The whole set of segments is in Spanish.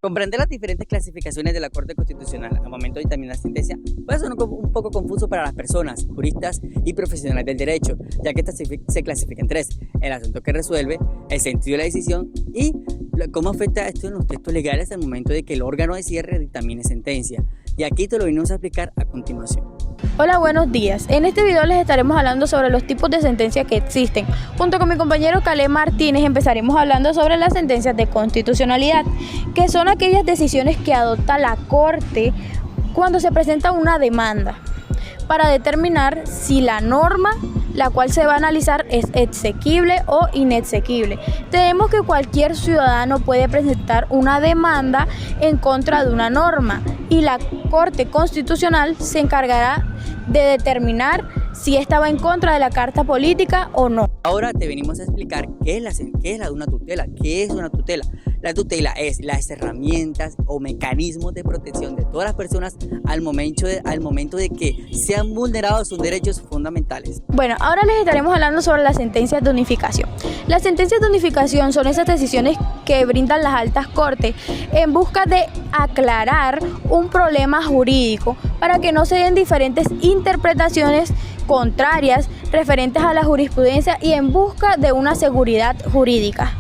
Comprender las diferentes clasificaciones de la Corte Constitucional al momento de dictaminar la sentencia puede ser un poco confuso para las personas, juristas y profesionales del derecho, ya que esta se clasifica en tres: el asunto que resuelve, el sentido de la decisión y cómo afecta esto en los textos legales al momento de que el órgano de cierre dictamine sentencia. Y aquí te lo venimos a explicar a continuación. Hola, buenos días. En este video les estaremos hablando sobre los tipos de sentencias que existen. Junto con mi compañero Caleb Martínez empezaremos hablando sobre las sentencias de constitucionalidad, que son aquellas decisiones que adopta la Corte cuando se presenta una demanda para determinar si la norma la cual se va a analizar es exequible o inexequible. Tenemos que cualquier ciudadano puede presentar una demanda en contra de una norma y la Corte Constitucional se encargará de determinar si esta va en contra de la Carta Política o no. Ahora te venimos a explicar qué es una tutela. ¿Qué es una tutela? La tutela es las herramientas o mecanismos de protección de todas las personas al momento de que sean vulnerados sus derechos fundamentales. Bueno, ahora les estaremos hablando sobre las sentencias de unificación. Las sentencias de unificación son esas decisiones que brindan las altas cortes en busca de aclarar un problema jurídico para que no se den diferentes interpretaciones contrarias referentes a la jurisprudencia y en busca de una seguridad jurídica.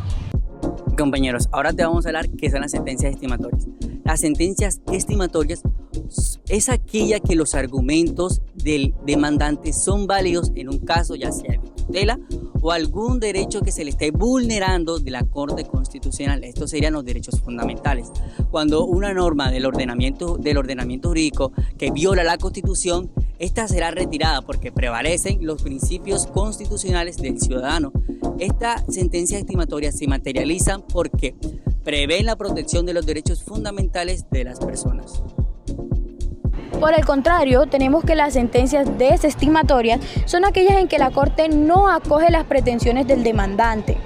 Compañeros, ahora te vamos a hablar qué son las sentencias estimatorias. Las sentencias estimatorias es aquella que los argumentos del demandante son válidos en un caso ya sea de tutela o algún derecho que se le esté vulnerando de la Corte Constitucional. Estos serían los derechos fundamentales. Cuando una norma del ordenamiento jurídico que viola la Constitución, esta será retirada porque prevalecen los principios constitucionales del ciudadano. Estas sentencias estimatorias se materializan porque prevén la protección de los derechos fundamentales de las personas. Por el contrario, tenemos que las sentencias desestimatorias son aquellas en que la Corte no acoge las pretensiones del demandante.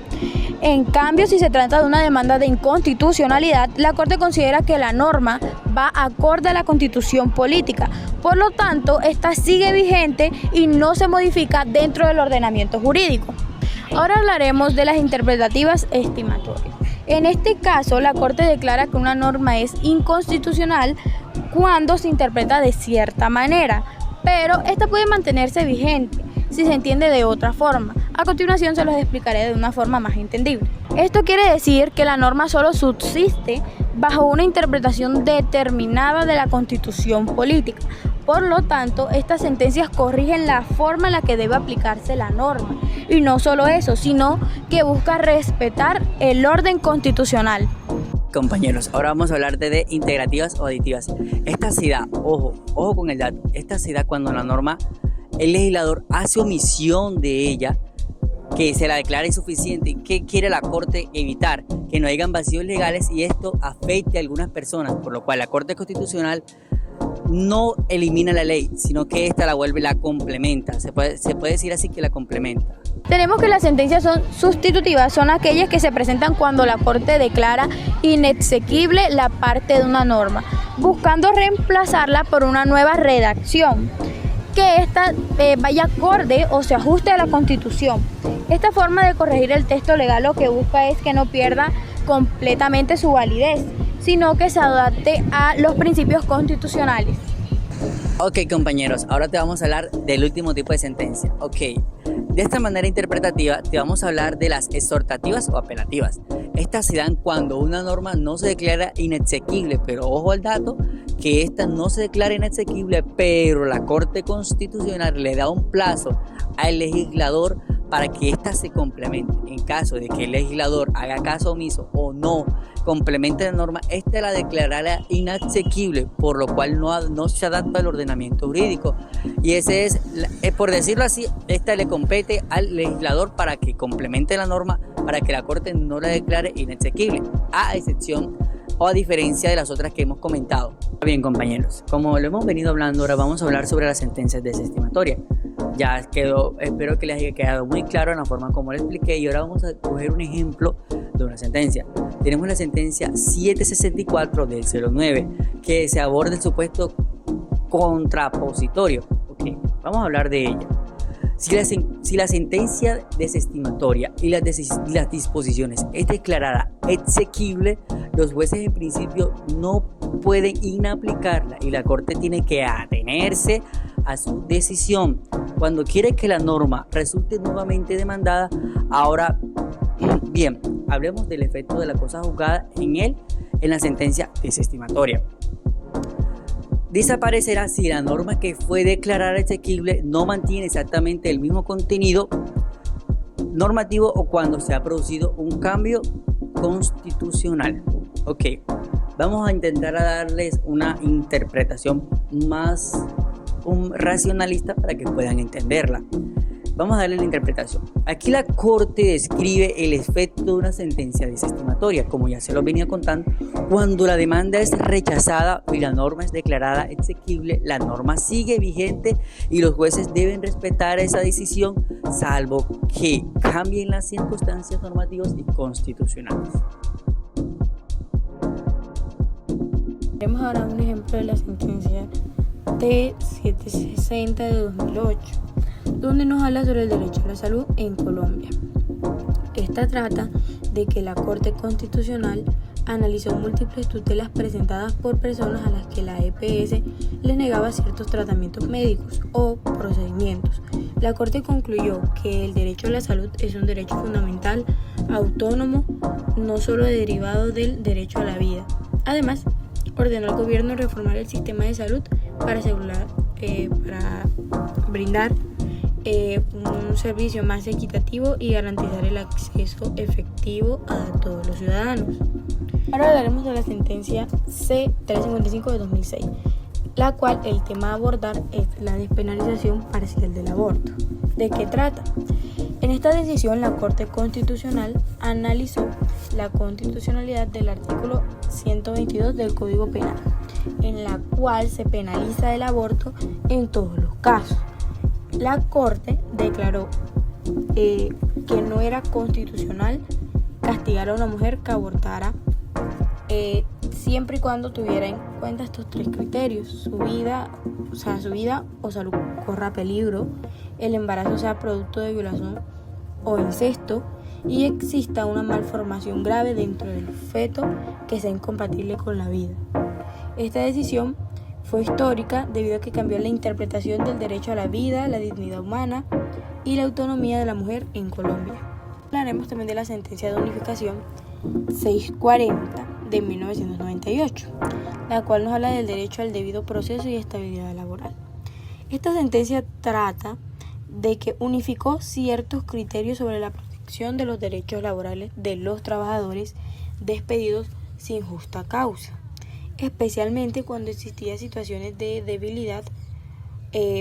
En cambio, si se trata de una demanda de inconstitucionalidad, la Corte considera que la norma va acorde a la Constitución política. Por lo tanto, esta sigue vigente y no se modifica dentro del ordenamiento jurídico. Ahora hablaremos de las interpretativas estimatorias. En este caso, la Corte declara que una norma es inconstitucional cuando se interpreta de cierta manera, pero esta puede mantenerse vigente si se entiende de otra forma. A continuación se los explicaré de una forma más entendible. Esto quiere decir que la norma solo subsiste bajo una interpretación determinada de la Constitución política. Por lo tanto, estas sentencias corrigen la forma en la que debe aplicarse la norma. Y no solo eso, sino que busca respetar el orden constitucional. Compañeros, ahora vamos a hablar de integrativas o aditivas. Esta se da, ojo con el dato, esta se da cuando la norma, el legislador hace omisión de ella, que se la declara insuficiente. ¿Qué quiere la Corte? Evitar que no hayan vacíos legales y esto afecte a algunas personas, por lo cual la Corte Constitucional no elimina la ley, sino que esta la complementa. Se puede decir así, que la complementa. Tenemos que las sentencias sustitutivas son aquellas que se presentan cuando la Corte declara inexequible la parte de una norma, buscando reemplazarla por una nueva redacción, que ésta vaya acorde o se ajuste a la Constitución. Esta forma de corregir el texto legal lo que busca es que no pierda completamente su validez, sino que se adapte a los principios constitucionales. Ok, compañeros, ahora te vamos a hablar del último tipo de sentencia. Ok, de esta manera interpretativa te vamos a hablar de las exhortativas o apelativas. Estas se dan cuando una norma no se declara inexequible, pero ojo al dato, que esta no se declara inexequible, pero la Corte Constitucional le da un plazo al legislador para que ésta se complemente. En caso de que el legislador haga caso omiso o no complemente la norma, ésta la declarará inasequible, por lo cual no se adapta al ordenamiento jurídico. Y ese es, por decirlo así, esta le compete al legislador para que complemente la norma, para que la Corte no la declare inasequible, a excepción o a diferencia de las otras que hemos comentado. Bien, compañeros, como lo hemos venido hablando, ahora vamos a hablar sobre las sentencias desestimatorias. Ya quedó, espero que les haya quedado muy claro en la forma como lo expliqué, y ahora vamos a coger un ejemplo de una sentencia. Tenemos la sentencia 764 del 09, que se aborda el supuesto contrapositorio. Okay, vamos a hablar de ella. Si la sentencia desestimatoria y las disposiciones es declarada exequible, los jueces en principio no pueden inaplicarla y la Corte tiene que atenerse a su decisión. Cuando quiere que la norma resulte nuevamente demandada, ahora bien, hablemos del efecto de la cosa juzgada en la sentencia desestimatoria. Desaparecerá si la norma que fue declarada exequible no mantiene exactamente el mismo contenido normativo o cuando se ha producido un cambio constitucional. Ok, vamos a intentar darles una interpretación más racionalista para que puedan entenderla. Vamos a darle la interpretación. Aquí la Corte describe el efecto de una sentencia desestimatoria, como ya se lo venía contando. Cuando la demanda es rechazada y la norma es declarada exequible, la norma sigue vigente y los jueces deben respetar esa decisión, salvo que cambien las circunstancias normativas y constitucionales. Tenemos ahora un ejemplo de la sentencia T760 de 2008, donde nos habla sobre el derecho a la salud en Colombia. Esta trata de que la Corte Constitucional analizó múltiples tutelas presentadas por personas a las que la EPS les negaba ciertos tratamientos médicos o procedimientos. La Corte concluyó que el derecho a la salud es un derecho fundamental, autónomo, no solo derivado del derecho a la vida. Además, ordenó al gobierno reformar el sistema de salud para brindar un servicio más equitativo y garantizar el acceso efectivo a todos los ciudadanos. Ahora hablaremos de la sentencia C355 de 2006, la cual el tema a abordar es la despenalización parcial del aborto. ¿De qué trata? En esta decisión, la Corte Constitucional analizó la constitucionalidad del artículo 122 del Código Penal, en la cual se penaliza el aborto en todos los casos. La Corte declaró que no era constitucional castigar a una mujer que abortara siempre y cuando tuviera en cuenta estos tres criterios: su vida o salud corra peligro, el embarazo sea producto de violación o incesto y exista una malformación grave dentro del feto que sea incompatible con la vida. Esta decisión fue histórica debido a que cambió la interpretación del derecho a la vida, la dignidad humana y la autonomía de la mujer en Colombia. Hablaremos también de la sentencia de unificación 640 de 1998, la cual nos habla del derecho al debido proceso y estabilidad laboral. Esta sentencia trata de que unificó ciertos criterios sobre la protección de los derechos laborales de los trabajadores despedidos sin justa causa, especialmente cuando existían situaciones de debilidad,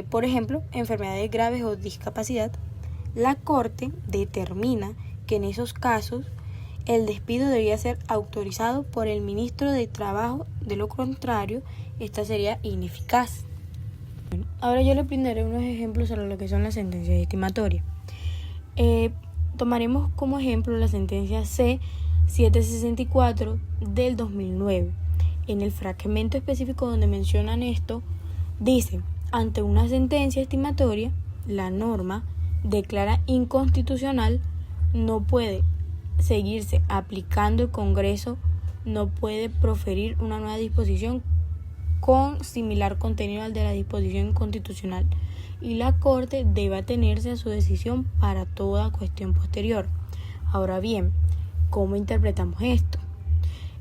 por ejemplo, enfermedades graves o discapacidad. La Corte determina que en esos casos el despido debería ser autorizado por el ministro de Trabajo, de lo contrario, esta sería ineficaz. Ahora yo les brindaré unos ejemplos sobre lo que son las sentencias estimatorias. Tomaremos como ejemplo la sentencia C764 del 2009. En el fragmento específico donde mencionan esto, dice: ante una sentencia estimatoria, la norma declara inconstitucional, no puede seguirse aplicando, el Congreso no puede proferir una nueva disposición con similar contenido al de la disposición constitucional y la Corte debe atenerse a su decisión para toda cuestión posterior. Ahora bien, ¿cómo interpretamos esto?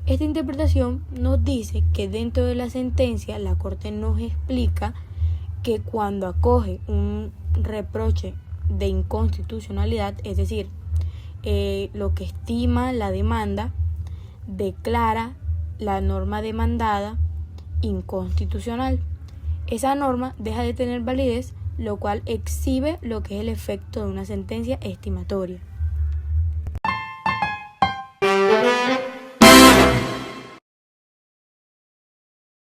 Esta interpretación nos dice que dentro de la sentencia la Corte nos explica que cuando acoge un reproche de inconstitucionalidad, es decir, lo que estima la demanda, declara la norma demandada inconstitucional. Esa norma deja de tener validez, lo cual exhibe lo que es el efecto de una sentencia estimatoria.